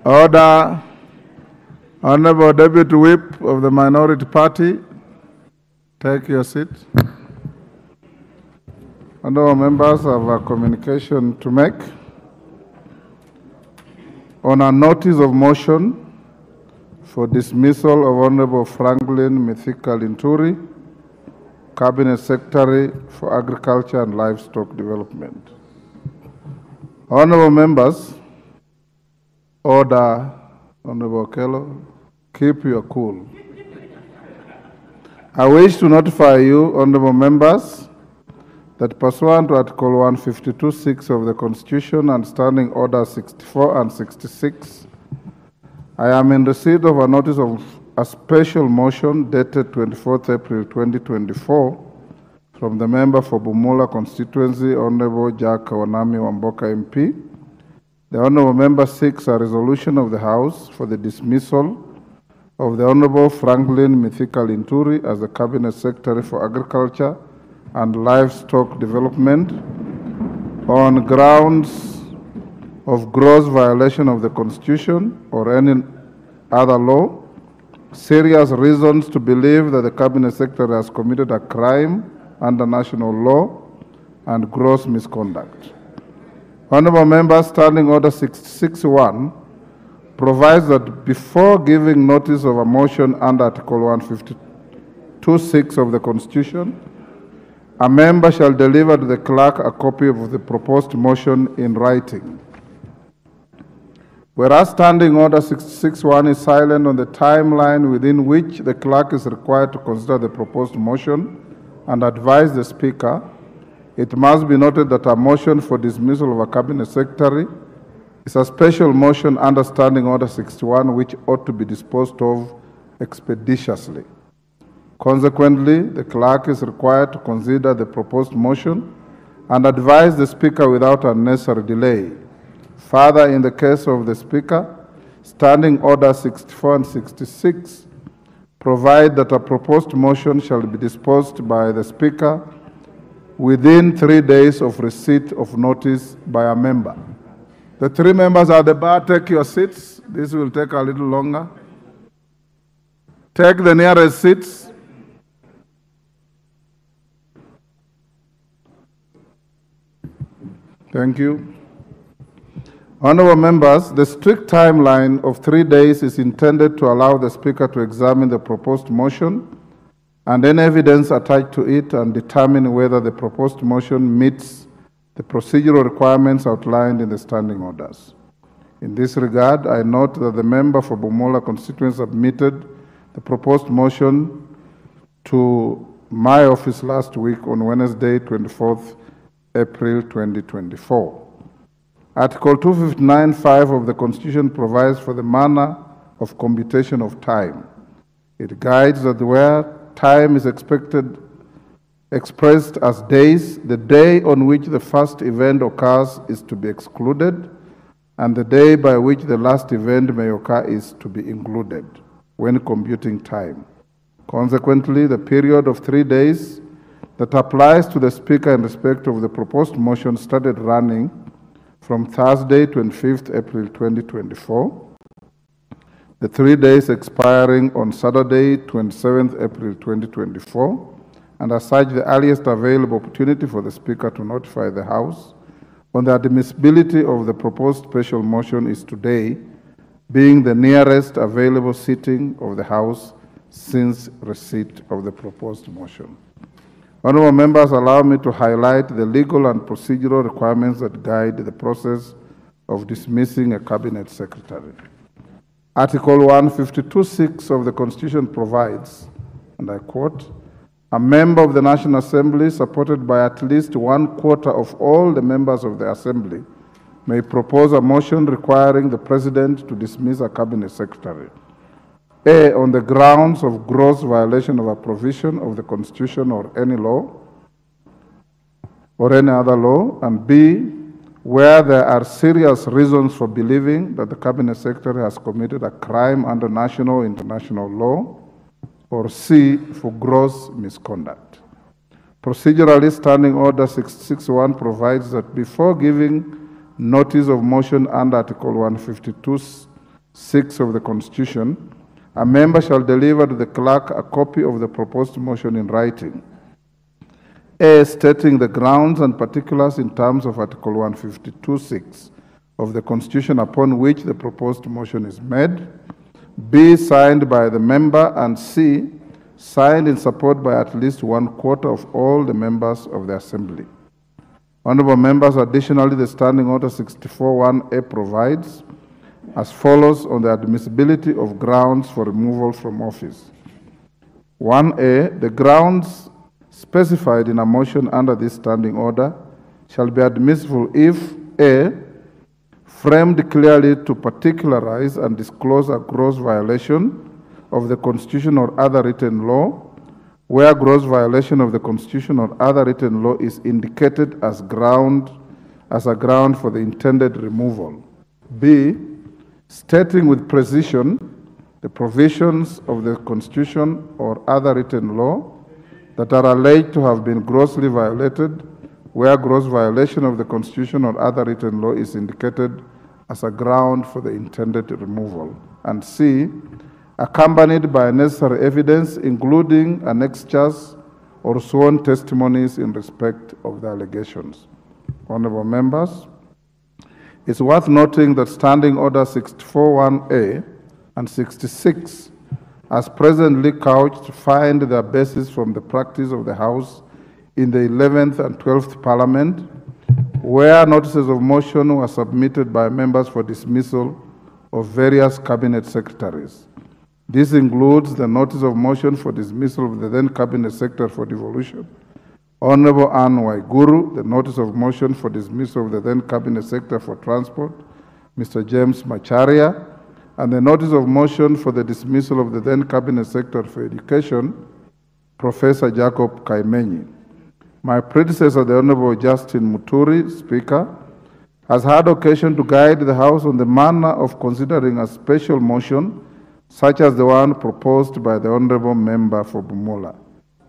Order. Honorable Deputy Whip of the Minority Party, take your seat. Honorable members have a communication to make. On a notice of motion for dismissal of Honorable Franklin Mithika Linturi, Cabinet Secretary for Agriculture and Livestock Development. Honorable members, order. Honorable Okello, keep your cool. I wish to notify you, honorable members, that pursuant to Article 152(6) of the Constitution and Standing Order 64 and 66, I am in receipt of a notice of a special motion dated 24th April 2024 from the member for Bumula constituency, Honorable Jack Kawanami Wamboka MP. The Honourable Member seeks a resolution of the House for the dismissal of the Honourable Franklin Mithika Linturi as the Cabinet Secretary for Agriculture and Livestock Development on grounds of gross violation of the Constitution or any other law, serious reasons to believe that the Cabinet Secretary has committed a crime under national law, and gross misconduct. Honorable members, Standing Order 661 provides that before giving notice of a motion under Article 152(6) of the Constitution, a member shall deliver to the clerk a copy of the proposed motion in writing. Whereas Standing Order 661 is silent on the timeline within which the clerk is required to consider the proposed motion and advise the Speaker, it must be noted that a motion for dismissal of a Cabinet Secretary is a special motion under Standing Order 61 which ought to be disposed of expeditiously. Consequently, the clerk is required to consider the proposed motion and advise the Speaker without unnecessary delay. Further, in the case of the Speaker, Standing Order 64 and 66 provide that a proposed motion shall be disposed by the Speaker within 3 days of receipt of notice by a member. The 3 members at the bar, take your seats. This will take a little longer. Take the nearest seats. Thank you. Honorable members, the strict timeline of 3 days is intended to allow the Speaker to examine the proposed motion and any evidence attached to it and determine whether the proposed motion meets the procedural requirements outlined in the standing orders. In this regard, I note that the member for Bumula constituency submitted the proposed motion to my office last week on Wednesday, 24th April 2024. Article 259(5) of the Constitution provides for the manner of computation of time. It guides that where time is expressed as days, the day on which the first event occurs is to be excluded, and the day by which the last event may occur is to be included when computing time. Consequently, the period of 3 days that applies to the Speaker in respect of the proposed motion started running from Thursday, 25th April 2024, the 3 days expiring on Saturday, 27th April 2024, and as such, the earliest available opportunity for the Speaker to notify the House on the admissibility of the proposed special motion is today, being the nearest available sitting of the House since receipt of the proposed motion. Honorable members, allow me to highlight the legal and procedural requirements that guide the process of dismissing a Cabinet Secretary. Article 152(6) of the Constitution provides, and I quote, "A member of the National Assembly, supported by at least 1/4 of all the members of the Assembly, may propose a motion requiring the President to dismiss a Cabinet Secretary. A, on the grounds of gross violation of a provision of the Constitution or any law, or any other law, and B, where there are serious reasons for believing that the Cabinet Secretary has committed a crime under national or international law, or C, for gross misconduct." Procedurally, Standing Order 661 provides that before giving notice of motion under Article 152 6 of the Constitution, a member shall deliver to the clerk a copy of the proposed motion in writing. A, stating the grounds and particulars in terms of Article 152(6) of the Constitution upon which the proposed motion is made. B, signed by the member, and C, signed in support by at least 1/4 of all the members of the Assembly. Honorable members, additionally, the Standing Order 64(1)A provides as follows on the admissibility of grounds for removal from office. 1A, the grounds specified in a motion under this standing order shall be admissible if A, framed clearly to particularize and disclose a gross violation of the Constitution or other written law, where gross violation of the Constitution or other written law is indicated as a ground for the intended removal. B, stating with precision the provisions of the Constitution or other written law that are alleged to have been grossly violated, where gross violation of the Constitution or other written law is indicated as a ground for the intended removal. And C, accompanied by necessary evidence, including annexures or sworn testimonies in respect of the allegations. Honorable members, it's worth noting that Standing Order 64(1)A and 66, as presently couched, find their basis from the practice of the House in the 11th and 12th Parliament, where notices of motion were submitted by members for dismissal of various cabinet secretaries. This includes the notice of motion for dismissal of the then cabinet secretary for devolution, Honorable Anne Waiguru, the notice of motion for dismissal of the then cabinet secretary for transport, Mr. James Macharia, and the notice of motion for the dismissal of the then cabinet secretary for education, Professor Jacob Kaimenyi. My predecessor, the Honorable Justin Muturi, Speaker, has had occasion to guide the House on the manner of considering a special motion such as the one proposed by the Honorable Member for Bumula.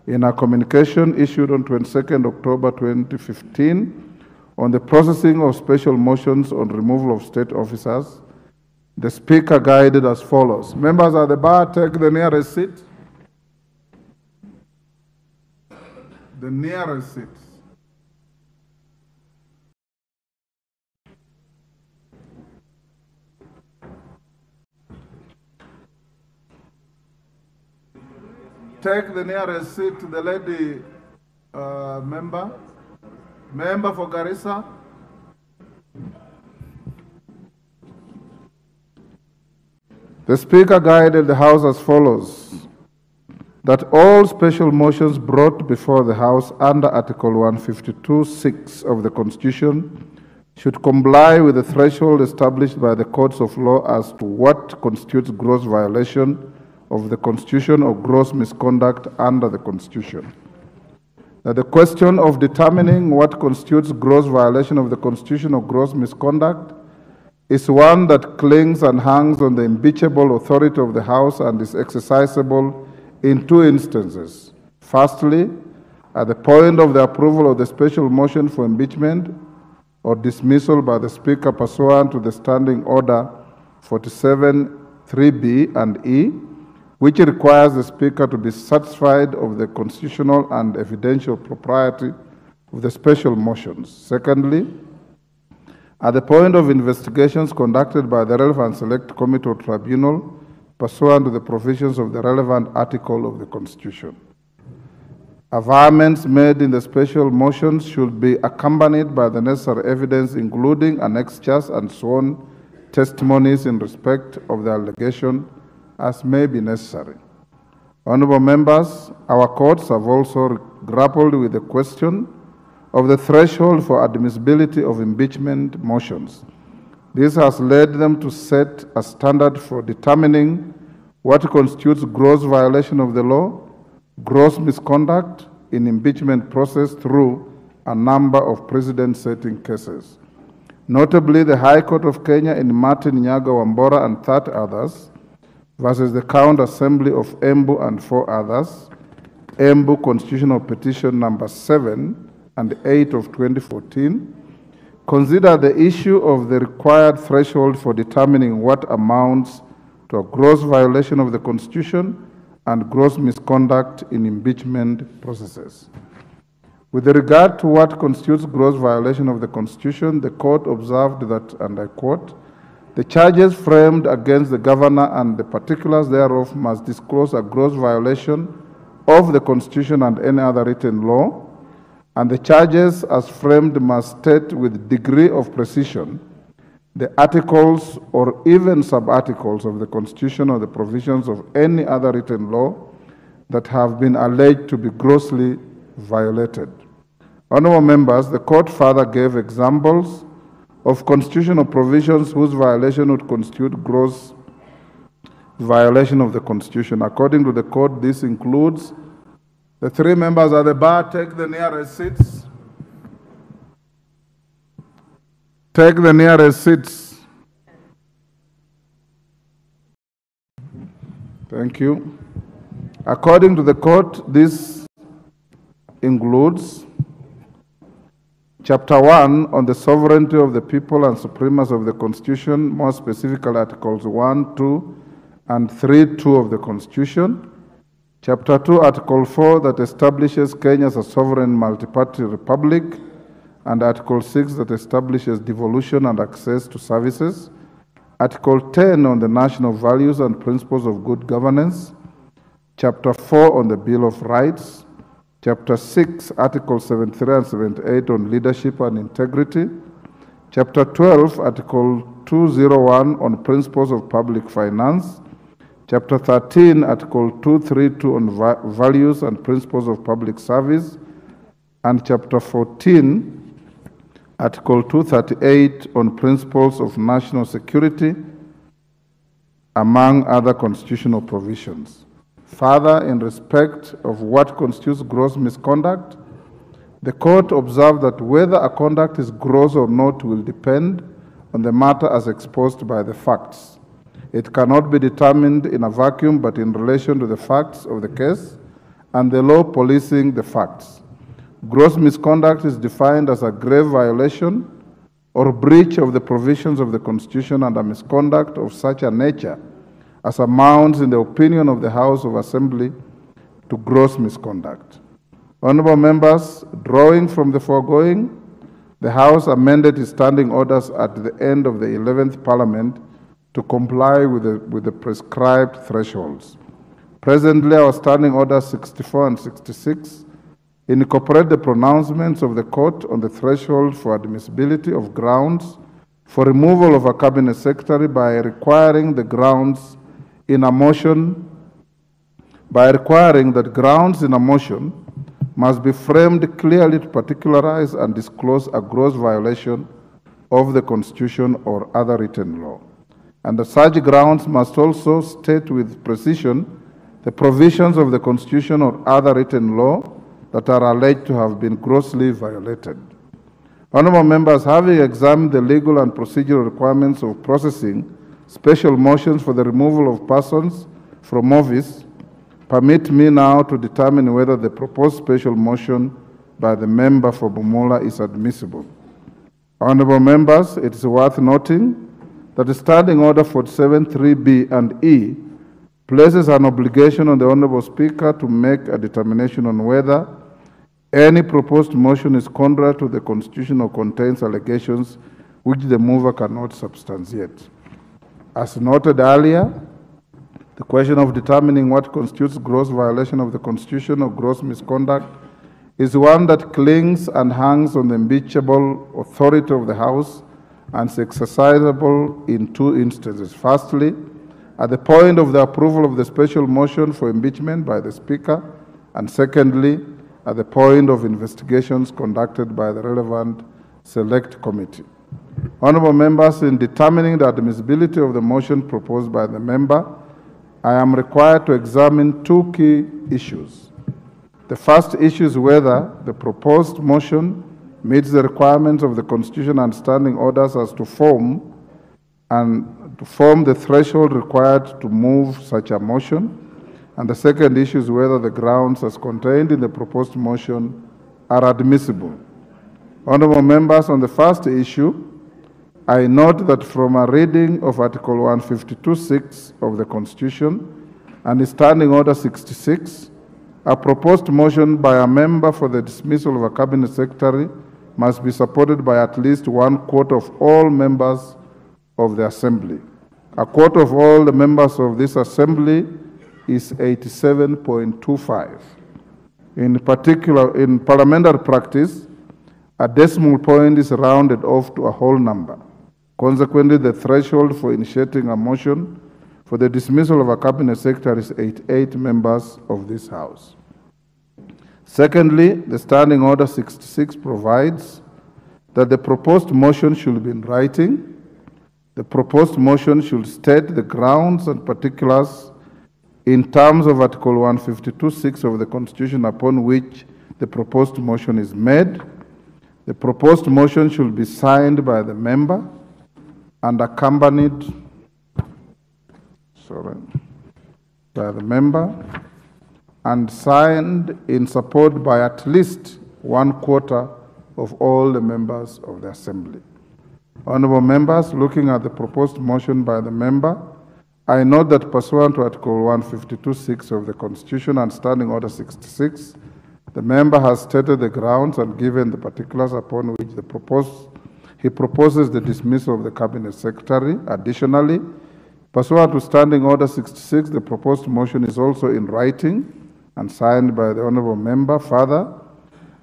In a communication issued on 22nd October 2015 on the processing of special motions on removal of state officers, the Speaker guided as follows. Members at the bar, take the nearest seat. The nearest seat. Take the nearest seat to the lady member. Member for Garissa. The Speaker guided the House as follows: that all special motions brought before the House under Article 152(6) of the Constitution should comply with the threshold established by the courts of law as to what constitutes gross violation of the Constitution or gross misconduct under the Constitution. That the question of determining what constitutes gross violation of the Constitution or gross misconduct is one that clings and hangs on the impeachable authority of the House and is exercisable in two instances. Firstly, at the point of the approval of the special motion for impeachment or dismissal by the Speaker pursuant to the Standing Order 47(3)B and E, which requires the Speaker to be satisfied of the constitutional and evidential propriety of the special motions. Secondly, at the point of investigations conducted by the relevant select committee or tribunal pursuant to the provisions of the relevant article of the Constitution. Averments made in the special motions should be accompanied by the necessary evidence, including annexures and sworn testimonies in respect of the allegation as may be necessary. Honorable members, our courts have also grappled with the question of the threshold for admissibility of impeachment motions. This has led them to set a standard for determining what constitutes gross violation of the law, gross misconduct in impeachment process through a number of precedent-setting cases. Notably, the High Court of Kenya in Martin Nyaga Wambora and 30 others versus the County Assembly of Embu and 4 others, Embu Constitutional Petition number 7 and 8 of 2014, consider the issue of the required threshold for determining what amounts to a gross violation of the Constitution and gross misconduct in impeachment processes. With regard to what constitutes gross violation of the Constitution, the court observed that, and I quote, "The charges framed against the governor and the particulars thereof must disclose a gross violation of the Constitution and any other written law, and the charges as framed must state with degree of precision the articles or even sub-articles of the Constitution or the provisions of any other written law that have been alleged to be grossly violated." Honorable members, the court further gave examples of constitutional provisions whose violation would constitute gross violation of the Constitution. According to the court, this includes the three members at the bar. Take the nearest seats. Take the nearest seats. Thank you. According to the court, this includes Chapter 1 on the sovereignty of the people and supremacy of the Constitution, more specifically Articles 1, 2, and 3(2) of the Constitution. Chapter 2, Article 4, that establishes Kenya as a sovereign multi-party republic, and Article 6, that establishes devolution and access to services. Article 10 on the national values and principles of good governance. Chapter 4 on the Bill of Rights. Chapter 6, Articles 73 and 78 on leadership and integrity. Chapter 12, Article 201 on principles of public finance. Chapter 13, Article 232 on values and principles of public service. And Chapter 14, Article 238 on principles of national security, among other constitutional provisions. Further, in respect of what constitutes gross misconduct, the court observed that whether a conduct is gross or not will depend on the matter as exposed by the facts. It cannot be determined in a vacuum, but in relation to the facts of the case and the law policing the facts. Gross misconduct is defined as a grave violation or breach of the provisions of the Constitution and a misconduct of such a nature as amounts, in the opinion of the House of Assembly, to gross misconduct. Honorable members, drawing from the foregoing, the House amended its standing orders at the end of the 11th Parliament to comply with the prescribed thresholds. Presently, our standing orders 64 and 66 incorporate the pronouncements of the court on the threshold for admissibility of grounds for removal of a cabinet secretary by requiring that grounds in a motion must be framed clearly to particularize and disclose a gross violation of the Constitution or other written law. And the such grounds must also state with precision the provisions of the Constitution or other written law that are alleged to have been grossly violated. Honorable members, having examined the legal and procedural requirements of processing special motions for the removal of persons from office, permit me now to determine whether the proposed special motion by the member for Bumula is admissible. Honorable members, it is worth noting that the Standing Order 47(3)(b) and (e) places an obligation on the Honorable Speaker to make a determination on whether any proposed motion is contrary to the Constitution or contains allegations which the mover cannot substantiate. As noted earlier, the question of determining what constitutes gross violation of the Constitution or gross misconduct is one that clings and hangs on the impeachable authority of the House and is exercisable in two instances. Firstly, at the point of the approval of the special motion for impeachment by the Speaker, and secondly, at the point of investigations conducted by the relevant select committee. Honorable members, in determining the admissibility of the motion proposed by the member, I am required to examine two key issues. The first issue is whether the proposed motion meets the requirements of the Constitution and standing orders as to form the threshold required to move such a motion. And the second issue is whether the grounds as contained in the proposed motion are admissible. Honorable members, on the first issue, I note that from a reading of Article 152(6) of the Constitution and Standing Order 66, a proposed motion by a member for the dismissal of a cabinet secretary must be supported by at least 1/4 of all members of the Assembly. A quarter of all the members of this Assembly is 87.25. In particular, in parliamentary practice, a decimal point is rounded off to a whole number. Consequently, the threshold for initiating a motion for the dismissal of a cabinet secretary is 88 members of this House. Secondly, the Standing Order 66 provides that the proposed motion should be in writing. The proposed motion should state the grounds and particulars in terms of Article 152(6) of the Constitution upon which the proposed motion is made. The proposed motion should be signed by the member and accompanied by the member and signed in support by at least 1/4 of all the members of the Assembly. Honorable members, looking at the proposed motion by the member, I note that pursuant to Article 152(6) of the Constitution and Standing Order 66, the member has stated the grounds and given the particulars upon which he proposes the dismissal of the Cabinet Secretary. Additionally, pursuant to Standing Order 66, the proposed motion is also in writing and signed by the Honorable Member. Further,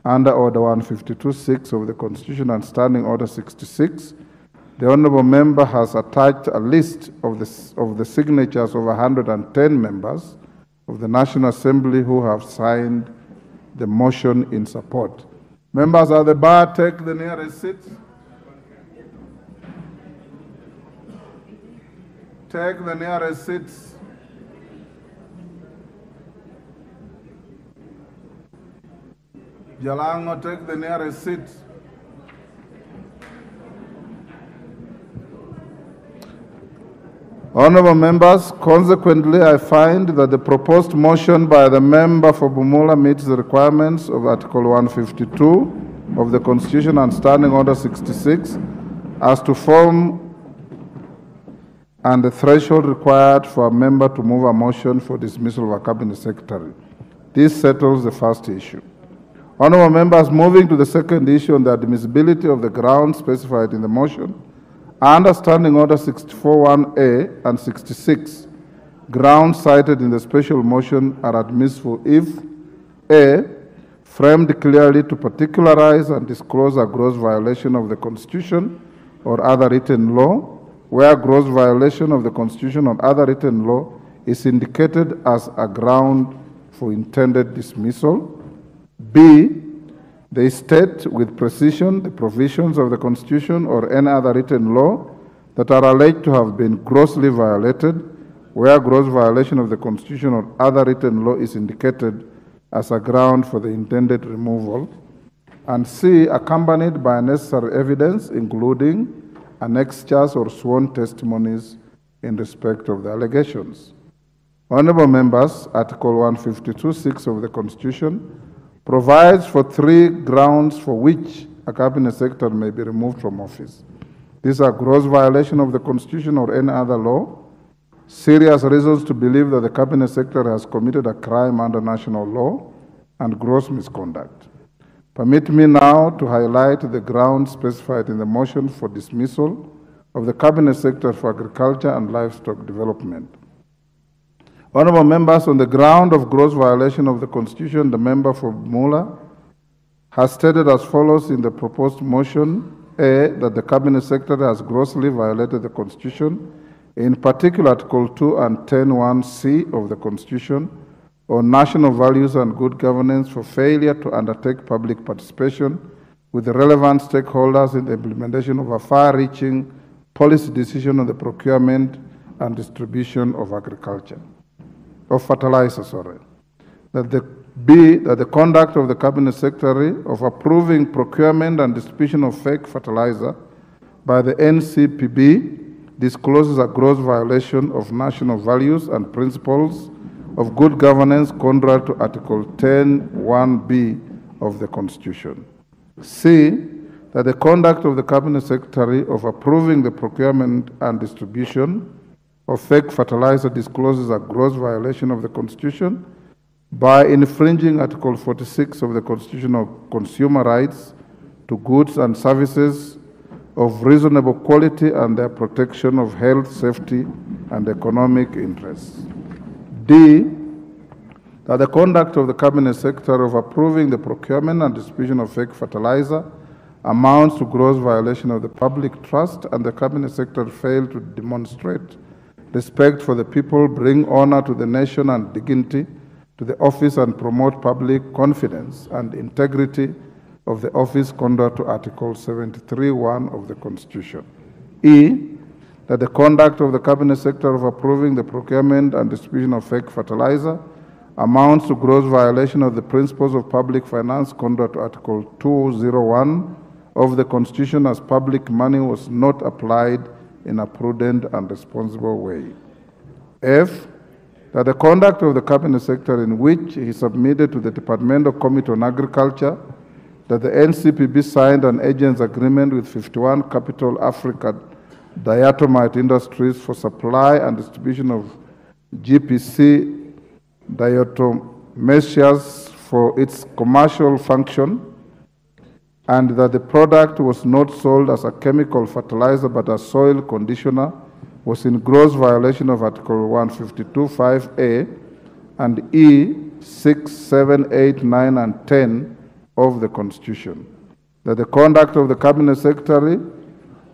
under Order 152(6) of the Constitution and Standing Order 66, the Honorable Member has attached a list of the signatures of 110 members of the National Assembly who have signed the motion in support. Members at the bar, take the nearest seats. Take the nearest seats. Jalango, take the nearest seats. Honorable members, consequently, I find that the proposed motion by the member for Bumula meets the requirements of Article 152 of the Constitution and Standing Order 66 as to form and the threshold required for a member to move a motion for dismissal of a cabinet secretary. This settles the first issue. Honorable members, moving to the second issue on the admissibility of the grounds specified in the motion, under Standing Order 64(1)A and 66, grounds cited in the special motion are admissible if A, framed clearly to particularize and disclose a gross violation of the Constitution or other written law, where gross violation of the Constitution or other written law is indicated as a ground for intended dismissal. B, they state with precision the provisions of the Constitution or any other written law that are alleged to have been grossly violated, where gross violation of the Constitution or other written law is indicated as a ground for the intended removal. And C, accompanied by necessary evidence, including annexures or sworn testimonies in respect of the allegations. Honorable members, Article 152(6) of the Constitution provides for 3 grounds for which a cabinet secretary may be removed from office. These are gross violation of the Constitution or any other law, serious reasons to believe that the cabinet secretary has committed a crime under national law, and gross misconduct. Permit me now to highlight the grounds specified in the motion for dismissal of the Cabinet Secretary for Agriculture and Livestock Development. Honorable members, on the ground of gross violation of the Constitution, the member for Mula has stated as follows in the proposed motion: A, that the Cabinet Secretary has grossly violated the Constitution, in particular Article 2 and 10(1)(c) of the Constitution, on national values and good governance, for failure to undertake public participation with the relevant stakeholders in the implementation of a far-reaching policy decision on the procurement and distribution of fertilizer. That the conduct of the Cabinet Secretary of approving procurement and distribution of fake fertilizer by the NCPB discloses a gross violation of national values and principles of good governance contrary to Article 10(1)(b) of the Constitution. C, that the conduct of the Cabinet Secretary of approving the procurement and distribution of fake fertilizer discloses a gross violation of the Constitution by infringing Article 46 of the Constitution of Consumer Rights to goods and services of reasonable quality and their protection of health, safety, and economic interests. D, that the conduct of the Cabinet Secretary of approving the procurement and distribution of fake fertilizer amounts to gross violation of the public trust, and the Cabinet Secretary failed to demonstrate respect for the people, bring honor to the nation and dignity to the office, and promote public confidence and integrity of the office contrary to Article 73(1) of the Constitution. E, that the conduct of the Cabinet Secretary of approving the procurement and distribution of fake fertilizer amounts to gross violation of the principles of public finance contrary to Article 201 of the Constitution, as public money was not applied in a prudent and responsible way. F, that the conduct of the Cabinet Secretary in which he submitted to the Departmental Committee on Agriculture that the NCPB signed an agent's agreement with 51 Capital Africa Diatomite Industries for supply and distribution of GPC diatomaceous for its commercial function, and that the product was not sold as a chemical fertilizer but as soil conditioner, was in gross violation of Article 152(5)(a) and E 6, 7, 8, 9, and 10 of the Constitution. That the conduct of the Cabinet Secretary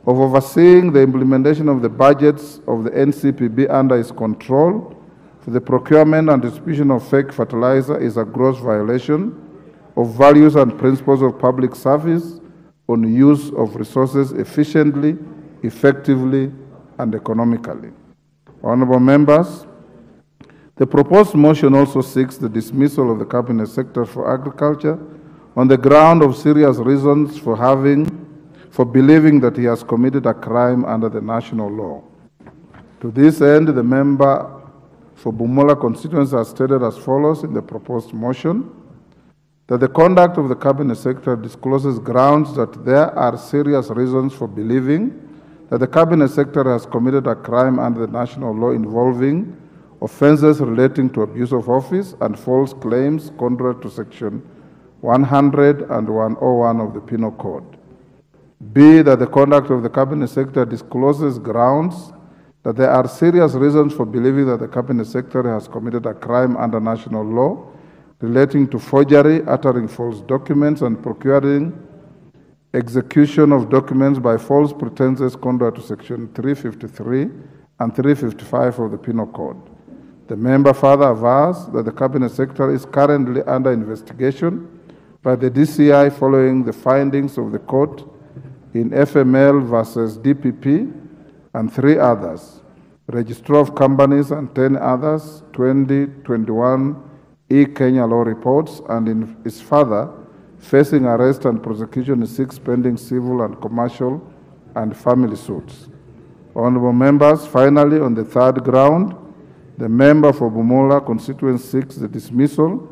of overseeing the implementation of the budgets of the NCPB under his control for the procurement and distribution of fake fertilizer is a gross violation of values and principles of public service on use of resources efficiently, effectively, and economically. Honorable members, the proposed motion also seeks the dismissal of the Cabinet Secretary for Agriculture on the ground of serious reasons for believing that he has committed a crime under the national law. To this end, the member for Bumula constituency has stated as follows in the proposed motion: that the conduct of the Cabinet Secretary discloses grounds that there are serious reasons for believing that the Cabinet Secretary has committed a crime under the national law involving offenses relating to abuse of office and false claims contrary to Section 100 and 101 of the Penal Code. B, that the conduct of the Cabinet Secretary discloses grounds that there are serious reasons for believing that the Cabinet Secretary has committed a crime under national law relating to forgery, uttering false documents, and procuring execution of documents by false pretenses contrary to Section 353 and 355 of the Penal Code. The member further avers that the Cabinet Secretary is currently under investigation by the DCI following the findings of the court in FML versus DPP and 3 others, Registrar of Companies and 10 others, 2021 Kenya law reports, and is further facing arrest and prosecution in 6 pending civil and commercial and family suits. Honorable members, finally, on the third ground, the member for Bumula constituency seeks the dismissal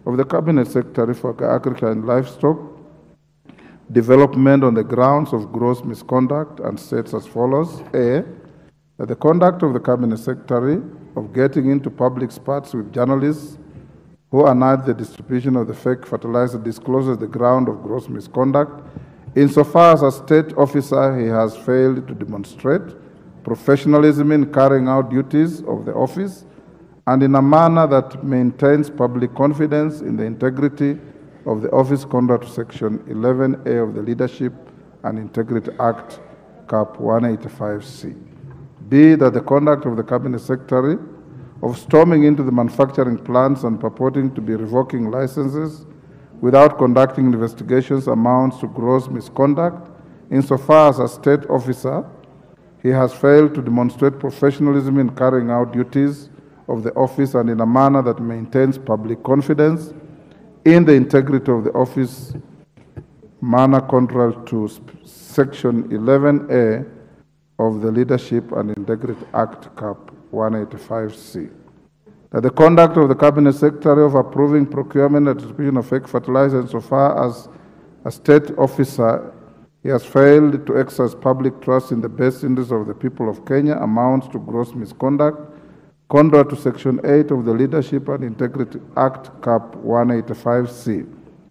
of the Cabinet Secretary for Agriculture and Livestock Development on the grounds of gross misconduct, and states as follows: A, that the conduct of the Cabinet Secretary of getting into public spats with journalists who announced the distribution of the fake fertilizer discloses the ground of gross misconduct insofar as a state officer he has failed to demonstrate professionalism in carrying out duties of the office and in a manner that maintains public confidence in the integrity of the office contrary to Section 11A of the Leadership and Integrity Act, Cap 185C. B, that the conduct of the Cabinet Secretary of storming into the manufacturing plants and purporting to be revoking licenses without conducting investigations amounts to gross misconduct insofar as a state officer he has failed to demonstrate professionalism in carrying out duties of the office and in a manner that maintains public confidence in the integrity of the office, manner contrary to Section 11A of the Leadership and Integrity Act, Cap 185C. That the conduct of the Cabinet Secretary of approving procurement and distribution of fake fertilizer insofar as a state officer He has failed to exercise public trust in the best interest of the people of Kenya, amounts to gross misconduct, contrary to Section 8 of the Leadership and Integrity Act, Cap 185C,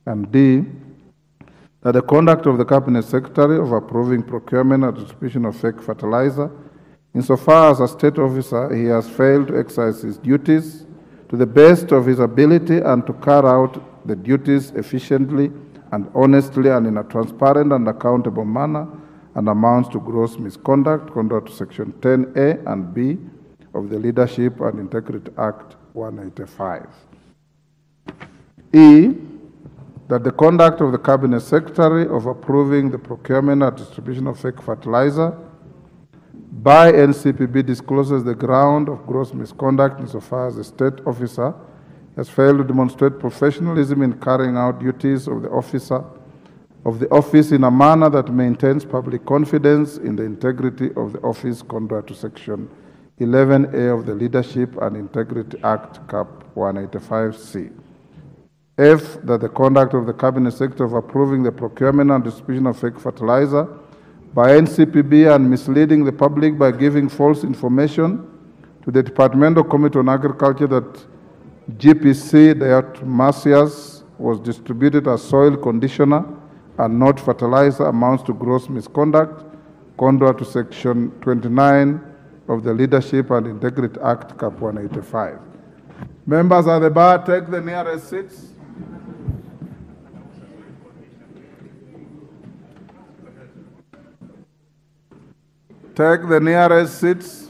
and D, that the conduct of the Cabinet Secretary of approving procurement and distribution of fake fertilizer, insofar as a state officer, he has failed to exercise his duties to the best of his ability and to carry out the duties efficiently and honestly and in a transparent and accountable manner, and amounts to gross misconduct, contrary to Section 10A and B of the Leadership and Integrity Act 185. E, that the conduct of the Cabinet Secretary of approving the procurement and distribution of fake fertilizer by NCPB discloses the ground of gross misconduct insofar as the state officer has failed to demonstrate professionalism in carrying out duties of the office in a manner that maintains public confidence in the integrity of the office, contrary to Section 11A of the Leadership and Integrity Act, Cap 185C. F, that the conduct of the Cabinet Secretary of approving the procurement and distribution of fake fertilizer by NCPB and misleading the public by giving false information to the Departmental Committee on Agriculture that GPC diatomaceous was distributed as soil conditioner and not fertilizer amounts to gross misconduct, contrary to Section 29 of the Leadership and Integrity Act, Cap 185. Members at the bar, take the nearest seats. Take the nearest seats.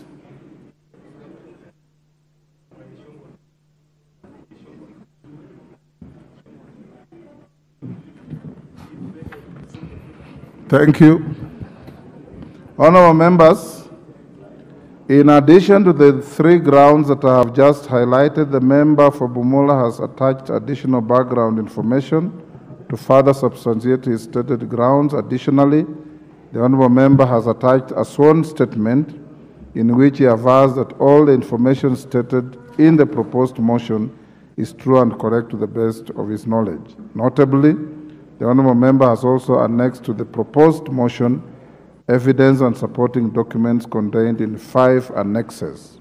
Thank you. Honorable members, in addition to the three grounds that I have just highlighted, the member for Bumula has attached additional background information to further substantiate his stated grounds. Additionally, the honorable member has attached a sworn statement in which he avers that all the information stated in the proposed motion is true and correct to the best of his knowledge. Notably, the honorable member has also annexed to the proposed motion evidence and supporting documents contained in 5 annexes.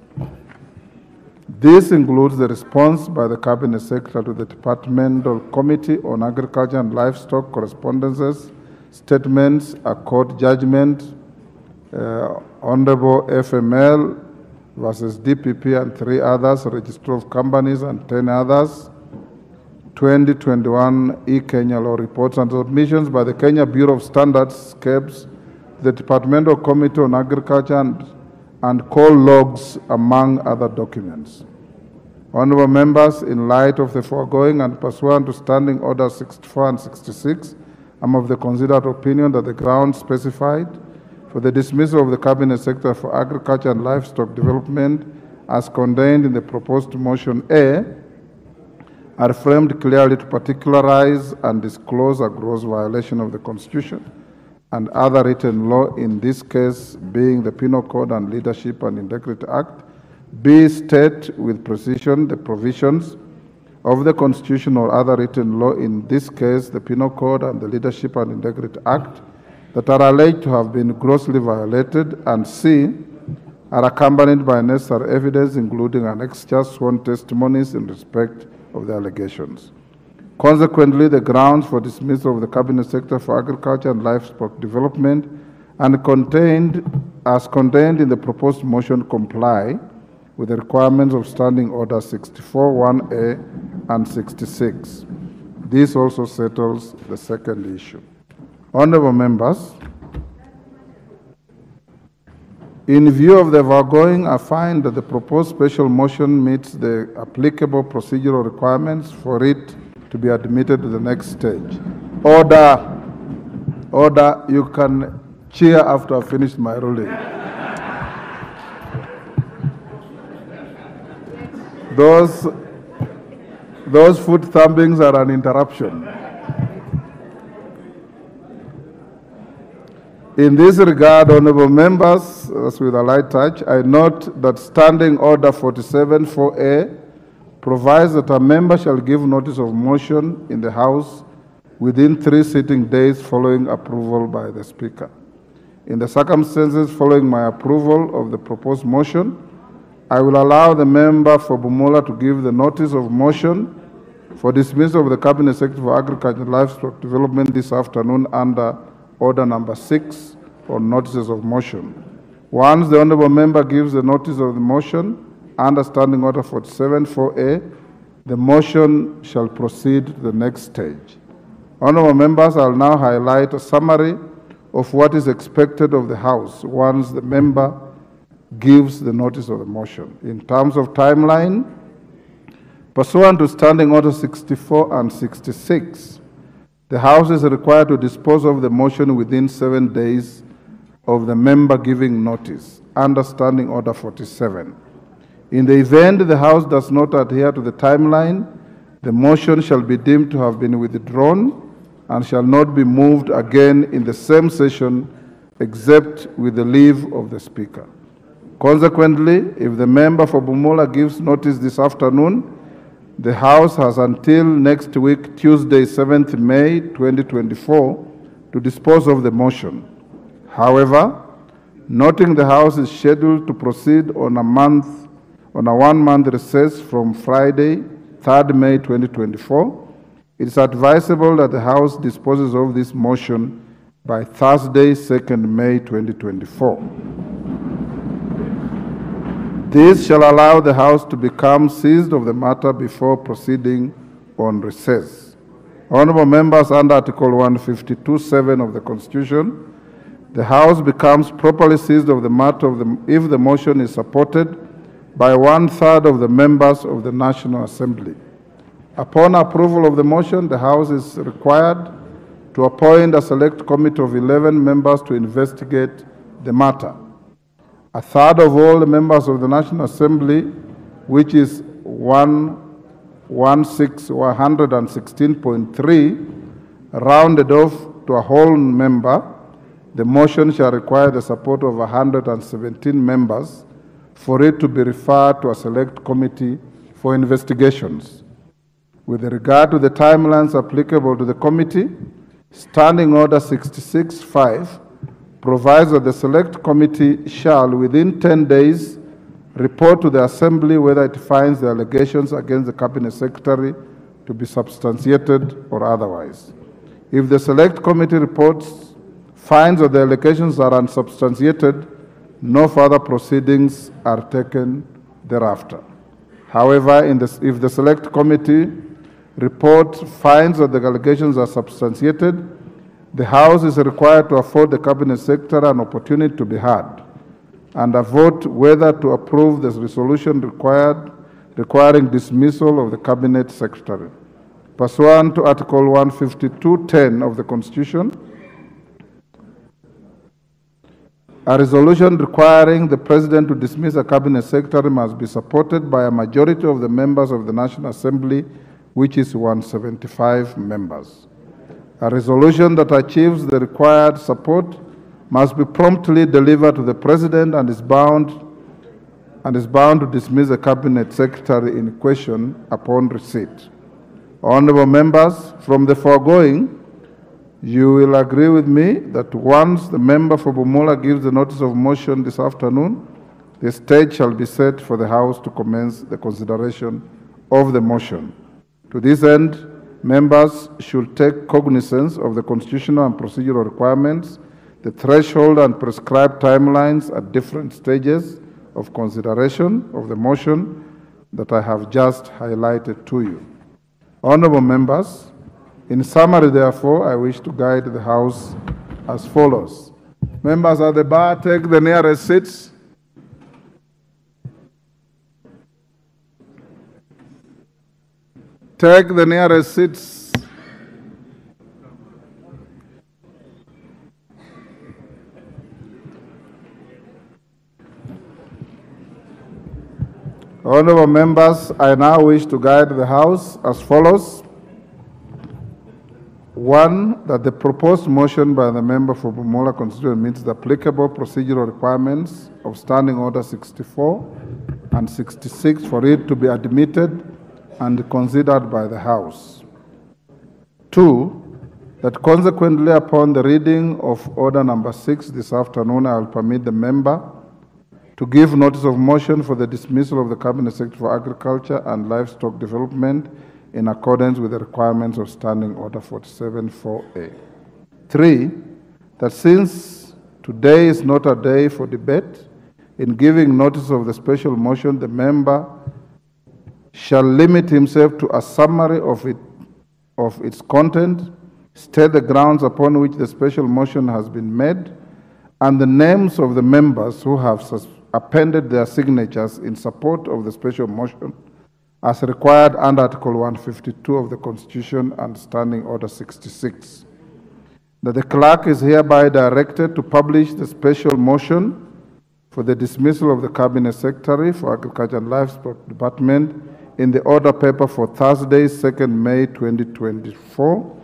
This includes the response by the Cabinet Secretary to the Departmental Committee on Agriculture and Livestock correspondences, statements, a court judgment, Honorable FML versus DPP and 3 others, Registrar of Companies and 10 others, 2021 e-Kenya law reports and submissions by the Kenya Bureau of Standards, KEBS, the Departmental Committee on Agriculture and coal logs, among other documents. Honorable members, in light of the foregoing and pursuant to Standing Order 64 and 66, I'm of the considered opinion that the grounds specified for the dismissal of the Cabinet Secretary for Agriculture and Livestock Development as contained in the proposed motion A are framed clearly to particularize and disclose a gross violation of the Constitution and other written law, in this case being the Penal Code and Leadership and Integrity Act. B, state with precision the provisions of the Constitution or other written law, in this case the Penal Code and the Leadership and Integrity Act, that are alleged to have been grossly violated, and C, are accompanied by necessary evidence, including annexures, sworn testimonies in respect of the allegations. Consequently, the grounds for dismissal of the Cabinet Secretary for Agriculture and Livestock Development and contained in the proposed motion comply with the requirements of Standing Order 64, 1A and 66. This also settles the second issue. Honorable members, in view of the foregoing, I find that the proposed special motion meets the applicable procedural requirements for it to be admitted to the next stage. Order. Order. You can cheer after I finish my ruling. Those foot thumpings are an interruption. In this regard, honorable members, as with a light touch, I note that Standing Order 47-4A provides that a member shall give notice of motion in the House within 3 sitting days following approval by the Speaker. In the circumstances following my approval of the proposed motion, I will allow the member for Bumula to give the notice of motion for dismissal of the Cabinet Secretary for Agriculture and Livestock Development this afternoon under Order number 6 on notices of motion. Once the Honourable Member gives the notice of the motion under Standing Order 47-4A, the motion shall proceed to the next stage. Honourable Members, I will now highlight a summary of what is expected of the House once the member gives the notice of the motion. In terms of timeline, pursuant to Standing Order 64 and 66, the House is required to dispose of the motion within 7 days of the member giving notice, under Standing Order 47. In the event the House does not adhere to the timeline, the motion shall be deemed to have been withdrawn and shall not be moved again in the same session except with the leave of the Speaker. Consequently, if the member for Bumula gives notice this afternoon, the House has until next week, Tuesday, 7th May 2024, to dispose of the motion. However, noting the House is scheduled to proceed on a 1-month recess from Friday, 3rd May 2024, it is advisable that the House disposes of this motion by Thursday, 2nd May 2024. This shall allow the House to become seized of the matter before proceeding on recess. Honourable Members, under Article 152(7) of the Constitution, the House becomes properly seized of the matter if the motion is supported by 1/3 of the members of the National Assembly. Upon approval of the motion, the House is required to appoint a select committee of 11 members to investigate the matter. 1/3 of all the members of the National Assembly, which is 116.3, rounded off to a whole member, the motion shall require the support of 117 members for it to be referred to a select committee for investigations. With regard to the timelines applicable to the committee, Standing Order 66(5) provides that the select committee shall, within 10 days, report to the Assembly whether it finds the allegations against the Cabinet Secretary to be substantiated or otherwise. If the select committee reports finds that the allegations are unsubstantiated, no further proceedings are taken thereafter. However, if the select committee report finds that the allegations are substantiated, the House is required to afford the Cabinet Secretary an opportunity to be heard and a vote whether to approve the resolution requiring dismissal of the Cabinet Secretary. Pursuant to Article 152(10) of the Constitution, a resolution requiring the President to dismiss a Cabinet Secretary must be supported by a majority of the members of the National Assembly, which is 175 members. A resolution that achieves the required support must be promptly delivered to the President and is bound to dismiss the Cabinet Secretary in question upon receipt. Honourable members, from the foregoing, you will agree with me that once the member for Bumula gives the notice of motion this afternoon, the stage shall be set for the House to commence the consideration of the motion. To this end, members should take cognizance of the constitutional and procedural requirements, the threshold and prescribed timelines at different stages of consideration of the motion that I have just highlighted to you. Honourable members, in summary, therefore, I wish to guide the House as follows. Members at the bar, take the nearest seats. Take the nearest seats. Honourable members, I now wish to guide the House as follows. 1, that the proposed motion by the member for Bumula constituency meets the applicable procedural requirements of Standing Order 64 and 66 for it to be admitted and considered by the House. 2, that consequently upon the reading of order number 6 this afternoon, I will permit the member to give notice of motion for the dismissal of the Cabinet Secretary for Agriculture and Livestock Development in accordance with the requirements of Standing Order 47-4A. 3, that since today is not a day for debate, in giving notice of the special motion, the member shall limit himself to a summary of its content, state the grounds upon which the special motion has been made, and the names of the members who have appended their signatures in support of the special motion as required under Article 152 of the Constitution and Standing Order 66. That the clerk is hereby directed to publish the special motion for the dismissal of the Cabinet Secretary for Agriculture and Livestock Department in the order paper for Thursday, 2nd May 2024,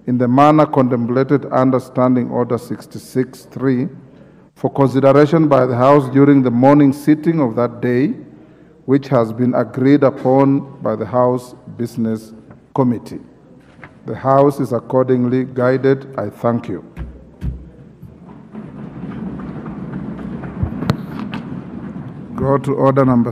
in the manner contemplated under Standing Order 66-3, for consideration by the House during the morning sitting of that day, which has been agreed upon by the House Business Committee. The House is accordingly guided. I thank you. Go to order number